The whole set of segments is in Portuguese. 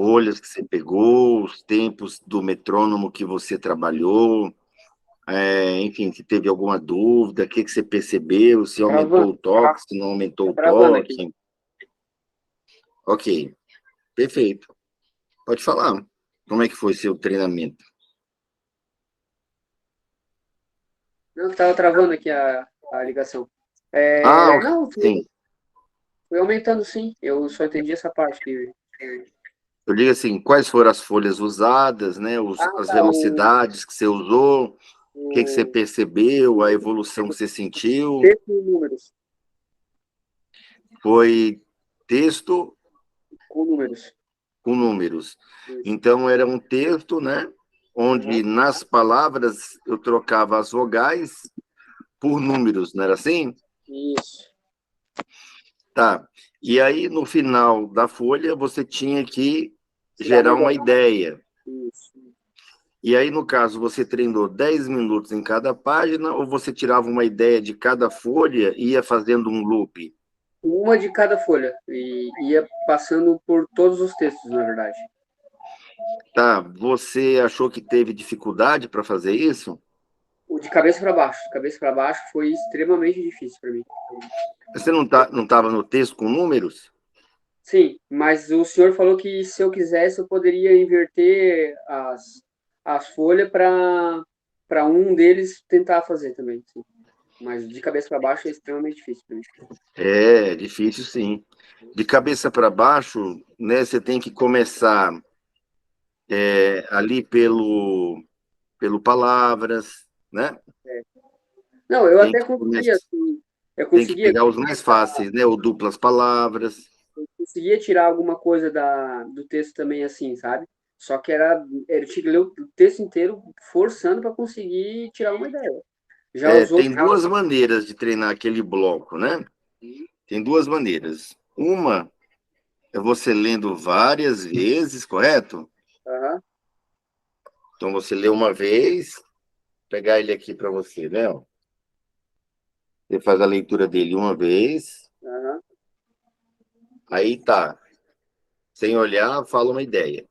folhas que você pegou, os tempos do metrônomo que você trabalhou, enfim, se teve alguma dúvida, o que você percebeu, se aumentou Travando, o toque, se não aumentou tá o travando aqui. toque. Ok, perfeito. Pode falar. Como é que foi seu treinamento? Não, tava travando aqui a ligação. Ah, Não, sim. foi aumentando sim. Eu só entendi essa parte que. Eu digo assim, quais foram as folhas usadas, né? Ah, As tá. velocidades que você usou, o que você O percebeu, a evolução que você sentiu. texto em números. Foi texto Com números. com números. Isso. Então, era um texto, né? Aham. Onde nas palavras eu trocava as vogais por números, não era assim? Isso. Tá. E aí, no final da folha, você tinha que Tirar uma gerar uma ideia. ideia. Isso. E aí, no caso, você treinou 10 minutos em cada página, ou você tirava uma ideia de cada folha e ia fazendo um loop? Uma de cada folha. E ia passando por todos os textos, na verdade. Tá. Você achou que teve dificuldade para fazer isso? O de cabeça para baixo. De cabeça para baixo foi extremamente difícil para mim. Você não estava no texto com números? Sim, mas o senhor falou que se eu quisesse eu poderia inverter as folhas para um deles tentar fazer também. Sim. Mas de cabeça para baixo é extremamente difícil para mim. É, difícil sim. De cabeça para baixo, né, você tem que começar ali pelo palavras, né? Não, eu Tem até que conseguia, começar, assim, eu tem que conseguia pegar os mais fáceis, né? Ou duplas palavras. conseguia tirar alguma coisa do texto também assim, sabe? Só que eu tinha que ler o texto inteiro forçando para conseguir tirar uma ideia. Já os Tem outros. duas maneiras de treinar aquele bloco, né? Tem duas maneiras. Uma é você lendo várias vezes, correto? Aham, Então você lê uma vez, pegar ele aqui para você, né? Ó. Você faz a leitura dele uma vez, aham, aí tá. Sem olhar, fala uma ideia.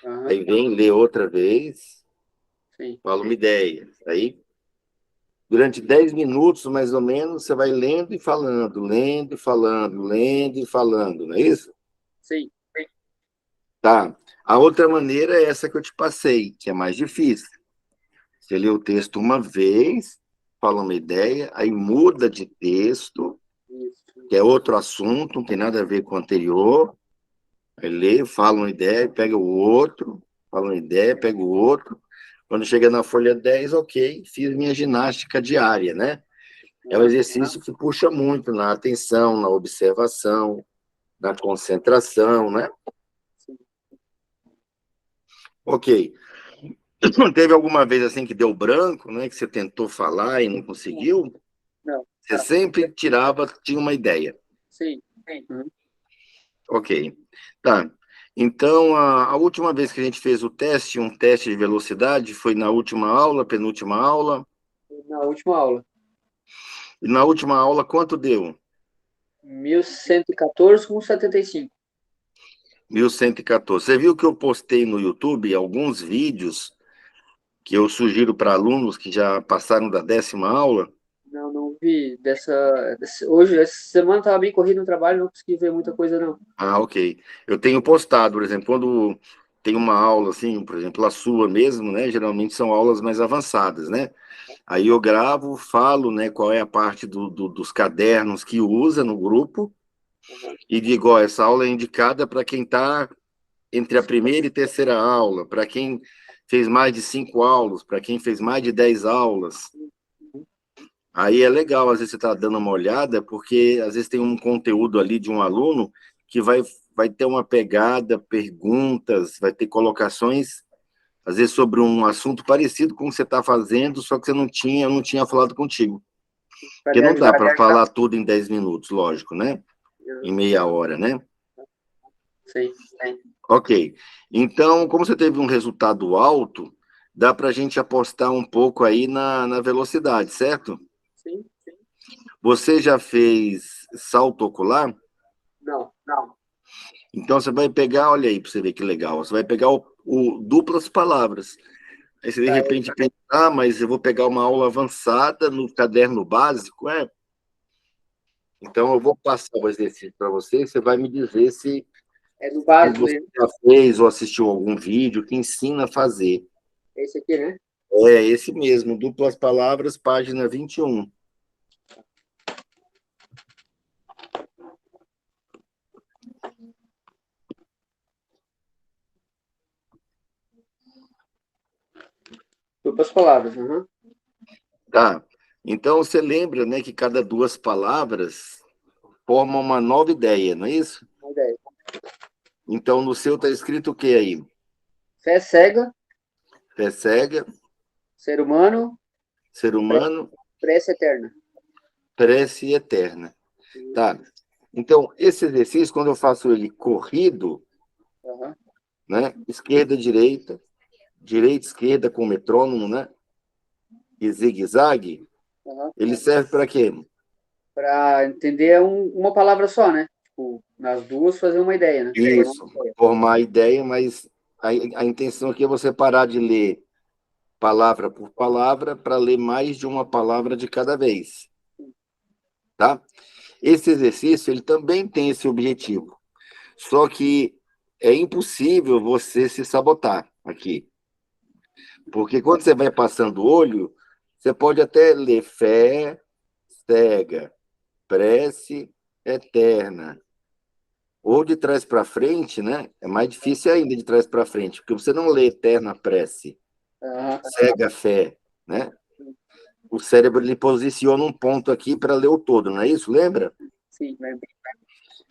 aham, Aí vem, lê outra vez, sim. fala uma ideia. Aí, durante 10 minutos, mais ou menos, você vai lendo e falando, lendo e falando, lendo e falando, não é isso? Sim. Tá. A outra maneira é essa que eu te passei, que é mais difícil. Você lê o texto uma vez, fala uma ideia, aí muda de texto, Isso. que é outro assunto, não tem nada a ver com o anterior. Aí lê, fala uma ideia, pega o outro, fala uma ideia, pega o outro. Quando chega na folha 10, ok, fiz minha ginástica diária, né? É um Aham. exercício que puxa muito na atenção, na observação, na concentração, né? Sim. Ok. Teve alguma vez assim que deu branco, né? Que você tentou falar e não conseguiu? Não. Você sempre tirava, tinha uma ideia. Sim. Uhum. Ok. Tá. Então, a última vez que a gente fez o teste, um teste de velocidade, foi na última aula, penúltima aula. Na última aula. E na última aula, quanto deu? 1114,75. 1114. Você viu que eu postei no YouTube alguns vídeos que eu sugiro para alunos que já passaram da 10ª aula? Não, não vi hoje, essa semana estava bem corrido no trabalho, não consegui ver muita coisa, não. Ah, ok. Eu tenho postado, por exemplo, quando tem uma aula assim, por exemplo, a sua mesmo, né? Geralmente são aulas mais avançadas, né? Aí eu gravo, falo, né, qual é a parte dos cadernos que usa no grupo Aham. e digo, ó, essa aula é indicada para quem está entre a primeira e terceira aula, para quem fez mais de 5 aulas, para quem fez mais de 10 aulas. Aí é legal, às vezes você está dando uma olhada, porque às vezes tem um conteúdo ali de um aluno que vai ter uma pegada, perguntas, vai ter colocações, às vezes sobre um assunto parecido com o que você está fazendo, só que você não tinha falado contigo. Para Porque lhe não dá ajudar. para falar tudo em 10 minutos, lógico, né? Em meia hora, né? Sim. Ok. Então, como você teve um resultado alto, dá para a gente apostar um pouco aí na velocidade, certo? Sim. Você já fez salto ocular? Não. Então, você vai pegar, olha aí, para você ver que legal. Você vai pegar o duplas palavras. Aí você, de Tá, repente, pensa, ah, mas eu vou pegar uma aula avançada no caderno básico, é? Então, eu vou passar o exercício para você, você vai me dizer é do se básico você mesmo. já fez ou assistiu algum vídeo que ensina a fazer. Esse aqui, né? É esse mesmo, duplas palavras, página 21. Duplas palavras. Uhum. Tá. Então, você lembra, né, que cada duas palavras formam uma nova ideia, não é isso? Uma ideia. Então, no seu está escrito o que aí? Fé cega, Fé cega, ser humano, ser humano, prece eterna. prece eterna. Tá. Então, esse exercício, quando eu faço ele corrido, Uhum. né, esquerda, direita, direita, esquerda com metrônomo, né, e zigue-zague, Uhum. ele serve para quê? Para entender uma palavra só, né? Tipo, nas duas fazer uma ideia, né? Formar Isso, uma ideia. formar a ideia, mas a intenção aqui é você parar de ler palavra por palavra para ler mais de uma palavra de cada vez, tá? Esse exercício ele também tem esse objetivo, só que é impossível você se sabotar aqui, porque quando você vai passando o olho, você pode até ler fé cega, prece eterna, ou de trás para frente, né? É mais difícil ainda de trás para frente, porque você não lê eterna prece, Uhum. cega fé, né? O cérebro ele posiciona um ponto aqui para ler o todo, não é isso? Lembra? Sim, lembro.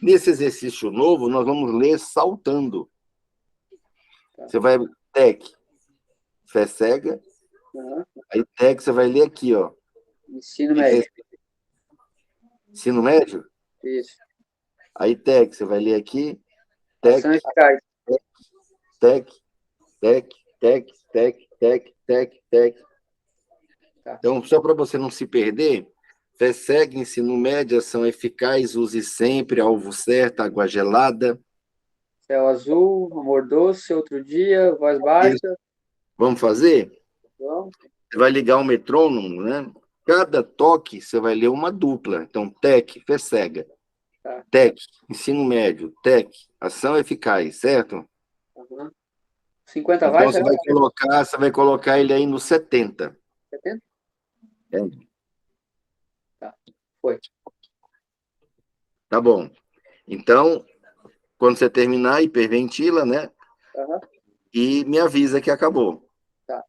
Nesse exercício novo, nós vamos ler saltando. Tá. Você vai, tec, fé cega, Uhum. aí tec, você vai ler aqui, ó. Ensino médio. Ensino médio, Isso. aí tec, você vai ler aqui, tec, Ação eficaz. tec, tec, tec, tec, tec, tec, tec. Tá. Então, só para você não se perder, fé cega, ensino médio, ação eficaz, use sempre, alvo certo, água gelada. Céu azul, amor doce, outro dia, voz Isso. baixa. Vamos fazer? Vamos. Você vai ligar o metrônomo, né? Cada toque você vai ler uma dupla. Então, TEC, fé cega. Tá. TEC, ensino médio. TEC, ação eficaz, certo? Uhum. 50 vai, Então, será? você vai colocar ele aí no 70. 70? É. Tá. Foi. Tá bom. Então, quando você terminar, hiperventila, né? Uhum. E me avisa que acabou. Tá.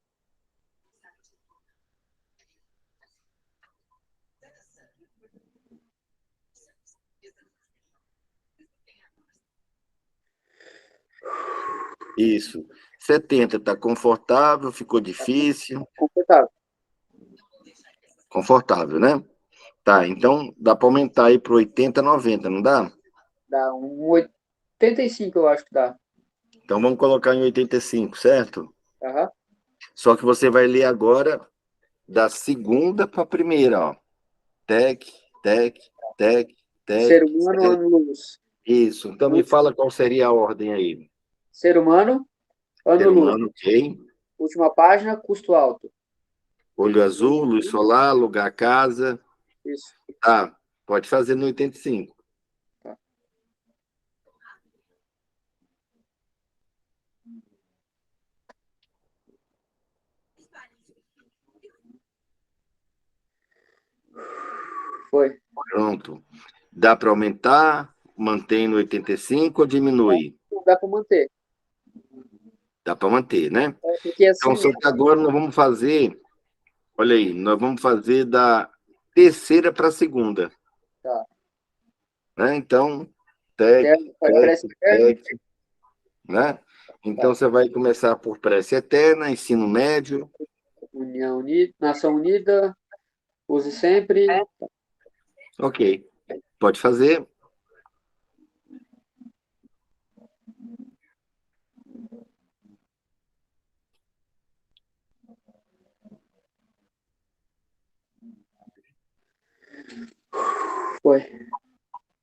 Isso. 70 tá confortável, ficou difícil. Confortável. Confortável, né? Tá, então dá para aumentar aí para 80, 90, não dá? Dá um 85, eu acho que dá. Então vamos colocar em 85, certo? Aham. Só que você vai ler agora da segunda para a primeira, ó. Tec, tec, tec, tec, Ser humano, tec. ano-luz. Isso. Então me fala qual seria a ordem aí. Ser humano, Ser ano-luz. humano, ok. Última página, custo alto. Olho azul, luz solar, lugar casa. Isso. Tá, pode fazer no 85. Tá. Foi. Pronto. Dá para aumentar, mantém no 85 ou diminui? Não dá para manter. Dá para manter, né? É porque Então, assim, só que agora nós vamos fazer, olha aí, nós vamos fazer da terceira para a segunda, tá. né? Então, tec, tec, Parece eterno. tec, né? Tá. Então, você vai começar por prece eterna, ensino médio. União unida, nação unida, use sempre. Ok, pode fazer. Foi.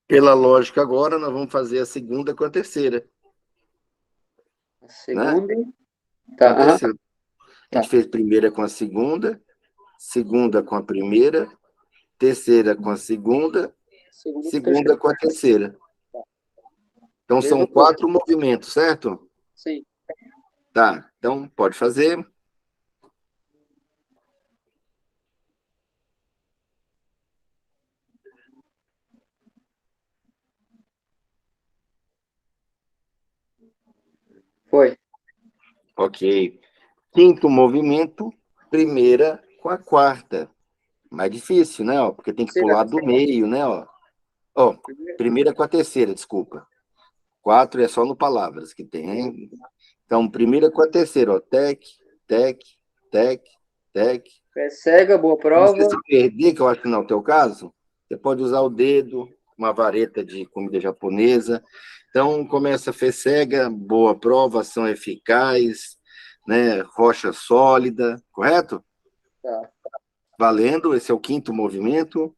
Pela lógica agora, nós vamos fazer a segunda com a terceira, A né? segunda. Com a Tá, aham, terceira. A tá. gente fez primeira com a segunda, segunda com a primeira, terceira com a segunda, Segunda com segunda terceira. com a terceira. Então, são Mesma coisa. 4 movimentos, certo? Sim. Tá, então pode fazer. Foi. Ok. Quinto movimento, primeira com a quarta. Mais difícil, né? Ó, porque tem que Terceira. pular do meio, né? Ó, Primeira. primeira com a terceira, desculpa. 4 é só no palavras que tem, hein? Então, primeira com a terceira, ó. Tec, tec, tec, tec. Pé cega, boa Se você prova. se perder, que eu acho que não é o teu caso, você pode usar o dedo, uma vareta de comida japonesa. Então, começa a cega, boa prova, ação eficaz, né? Rocha sólida, correto? Tá. Valendo, esse é o quinto movimento.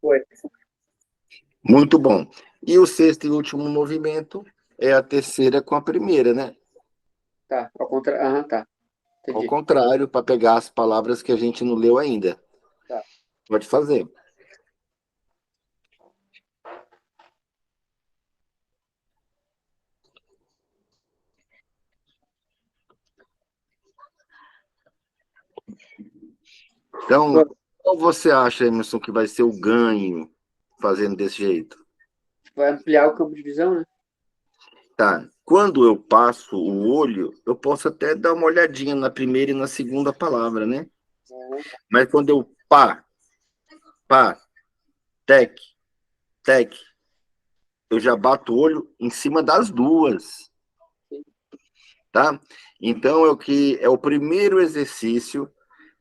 Foi. Muito bom. E o sexto e último movimento é a terceira com a primeira, né? Tá. Ao contrário. Aham, tá. Ao Entendi. contrário, para pegar as palavras que a gente não leu ainda. Tá. Pode fazer. Então, Foi. qual você acha, Emerson, que vai ser o ganho fazendo desse jeito? Vai ampliar o campo de visão, né? Tá. Quando eu passo o olho, eu posso até dar uma olhadinha na primeira e na segunda palavra, né? Aham. Mas quando eu pá, tec, tec, eu já bato o olho em cima das duas, Sim. tá? Então é o que é o primeiro exercício,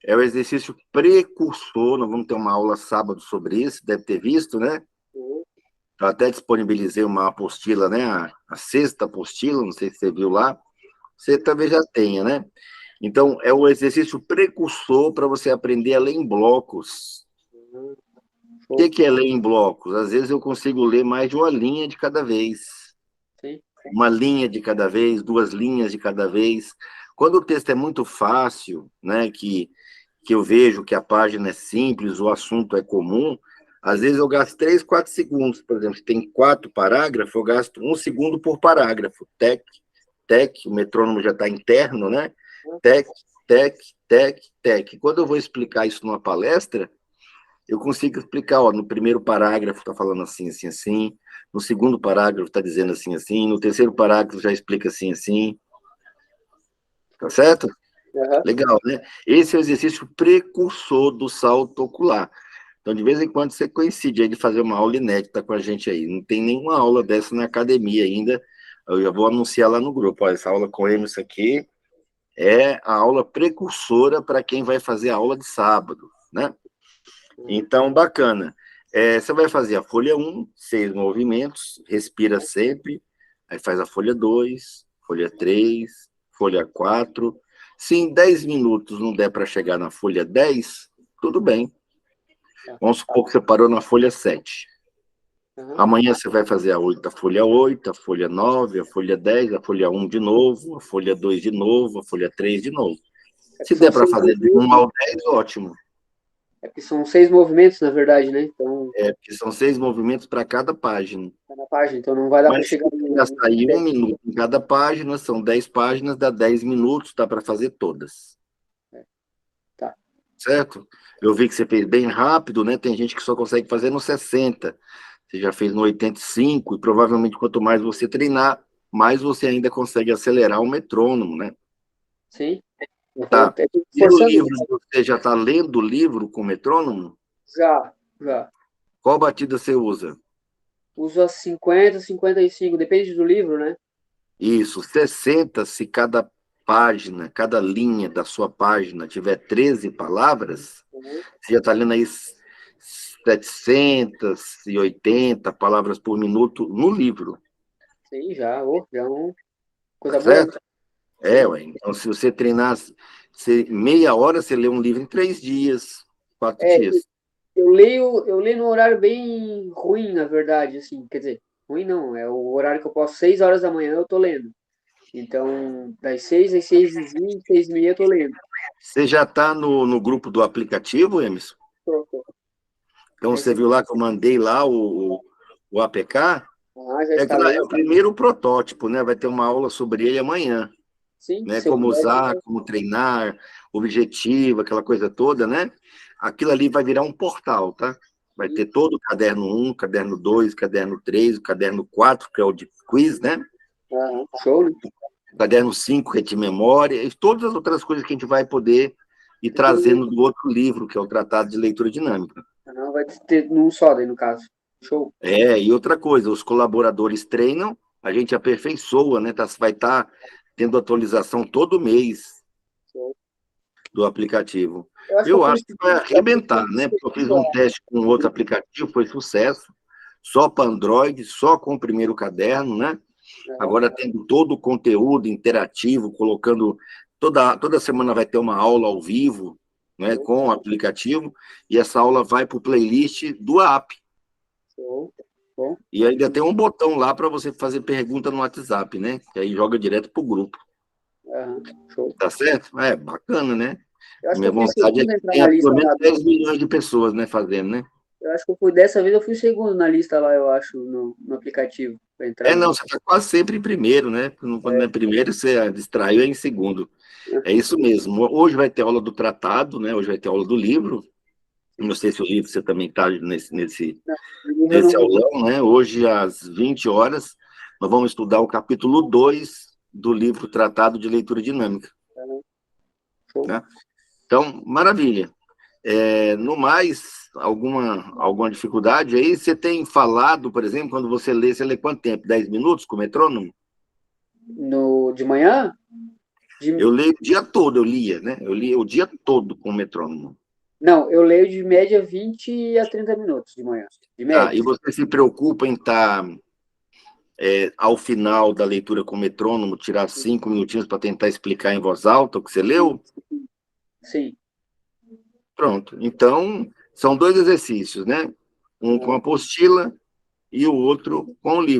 é o exercício precursor. Nós vamos ter uma aula sábado sobre isso, deve ter visto, né? Uhum. Eu até disponibilizei uma apostila, né? A sexta apostila, não sei se você viu lá. Você talvez já tenha, né? Então, é o exercício precursor para você aprender a ler em blocos. Uhum. O Show. que é ler em blocos? Às vezes eu consigo ler mais de uma linha de cada vez. Sim. Uma linha de cada vez, duas linhas de cada vez. Quando o texto é muito fácil, né, que eu vejo que a página é simples, o assunto é comum, às vezes eu gasto 3, 4 segundos. Por exemplo, se tem 4 parágrafos, eu gasto 1 segundo por parágrafo. Tec, tec, o metrônomo já está interno, né? Tec, tec, tec, tec. Quando eu vou explicar isso numa palestra, eu consigo explicar, ó, no primeiro parágrafo está falando assim, assim, assim, no segundo parágrafo está dizendo assim, assim, no terceiro parágrafo já explica assim, assim, tá certo? Aham. Legal, né? Esse é o exercício precursor do salto ocular. Então, de vez em quando, você coincide aí de fazer uma aula inédita com a gente aí. Não tem nenhuma aula dessa na academia ainda. Eu já vou anunciar lá no grupo. Ó, essa aula com o Emerson aqui é a aula precursora para quem vai fazer a aula de sábado, né? Uhum. Então, bacana. Você vai fazer a folha 1, 6 movimentos, respira sempre, aí faz a folha 2, folha 3, folha 4. Se em 10 minutos não der para chegar na folha 10, tudo bem. Tá. Vamos supor que você parou na folha 7. Aham. Amanhã você vai fazer a folha 8, a folha 9, a folha 10, a folha 1 de novo, a folha 2 de novo, a folha 3 de novo. É que Se são der para seis fazer de 1 movimentos. ao 10, ótimo. É que são 6 movimentos, na verdade, né? Então, Porque são 6 movimentos para cada página. tá na página. Então não vai dar para Mas se chegar você no gastar aí 1 10. minuto em cada página, são 10 páginas, dá 10 minutos, dá para fazer todas. É, tá. Certo? Eu vi que você fez bem rápido, né? Tem gente que só consegue fazer no 60. Você já fez no 85, e provavelmente quanto mais você treinar, mais você ainda consegue acelerar o metrônomo, né? Sim. Eu vou Tá. até E o forçando. livro, você já está lendo o livro com metrônomo? Já, já. Qual batida você usa? Uso a 50, 55, depende do livro, né? Isso, 60, se cada página, cada linha da sua página tiver 13 palavras, Uhum. você já está lendo aí 780 palavras por minuto no livro. Sim, já, já é uma Tá coisa boa, né? certo? Ué. Então, se você treinar meia hora, você lê um livro em 3 dias, 4 dias. Eu leio no horário bem ruim, na verdade, assim, quer dizer, ruim não, é o horário que eu posso, 6 horas da manhã eu tô lendo. Então, das 6 às 6h20, 6h30 eu tô lendo. Você já está no grupo do aplicativo, Emerson? Tô. Então, você Recebi. viu lá que eu mandei lá o APK? Ah, já É instalei. o primeiro protótipo, né? Vai ter uma aula sobre ele amanhã, Sim, né? se eu Como puder. usar, como treinar, objetivo, aquela coisa toda, né? Aquilo ali vai virar um portal, tá? Vai ter todo o caderno 1, caderno 2, caderno 3, o caderno 4, que é o de quiz, né? Aham, show, né? O caderno 5, que é de memória, e todas as outras coisas que a gente vai poder ir E tem, trazendo do outro livro, que é o Tratado de Leitura Dinâmica. não, vai ter num só daí, no caso. Show. E outra coisa, os colaboradores treinam, a gente aperfeiçoa, né? Vai estar tendo atualização todo mês Show. do aplicativo. Eu acho que eu Eu fui, acho que vai eu acho que eu arrebentar, fui né? Porque eu fiz segundo um lá teste com no outro grupo. aplicativo, foi sucesso, só para Android, só com o primeiro caderno, né? Aham, Agora tendo todo o conteúdo interativo, colocando. Toda semana vai ter uma aula ao vivo, né, show, com o aplicativo, e essa aula vai para o playlist do app. show. Bom, E ainda tem um botão lá para você fazer pergunta no WhatsApp, né? Que aí joga direto pro grupo. aham, show. Tá certo? Bacana, né? Eu acho que Minha eu fui vontade é segundo a que entrar na tenha pelo lista menos lá 10 milhões de pessoas, né, fazendo, né? eu acho que eu fui, dessa vez eu fui segundo na lista lá, eu acho, no aplicativo, pra entrar Não, no. você está quase sempre em primeiro, né? Quando não é primeiro, você distraiu, é em segundo. É isso mesmo. Hoje vai ter aula do tratado, né? Hoje vai ter aula do livro. Não sei se o livro você também está Não, livro eu não nesse vou. aulão, né? Hoje, às 20 horas, nós vamos estudar o capítulo 2 do livro Tratado de Leitura Dinâmica. Aham, show. Né? Então, maravilha. No mais, alguma dificuldade aí? Você tem falado, por exemplo, quando você lê quanto tempo? 10 minutos com o metrônomo? De manhã? Eu leio o dia todo, eu lia, né? Eu lia o dia todo com o metrônomo. Não, eu leio de média 20 a 30 minutos de manhã. De Tá, média. e você se preocupa em estar, ao final da leitura com o metrônomo, tirar 5 minutinhos para tentar explicar em voz alta o que você leu? Sim. Pronto. Então, são dois exercícios, né? Um com a apostila e o outro com o livro.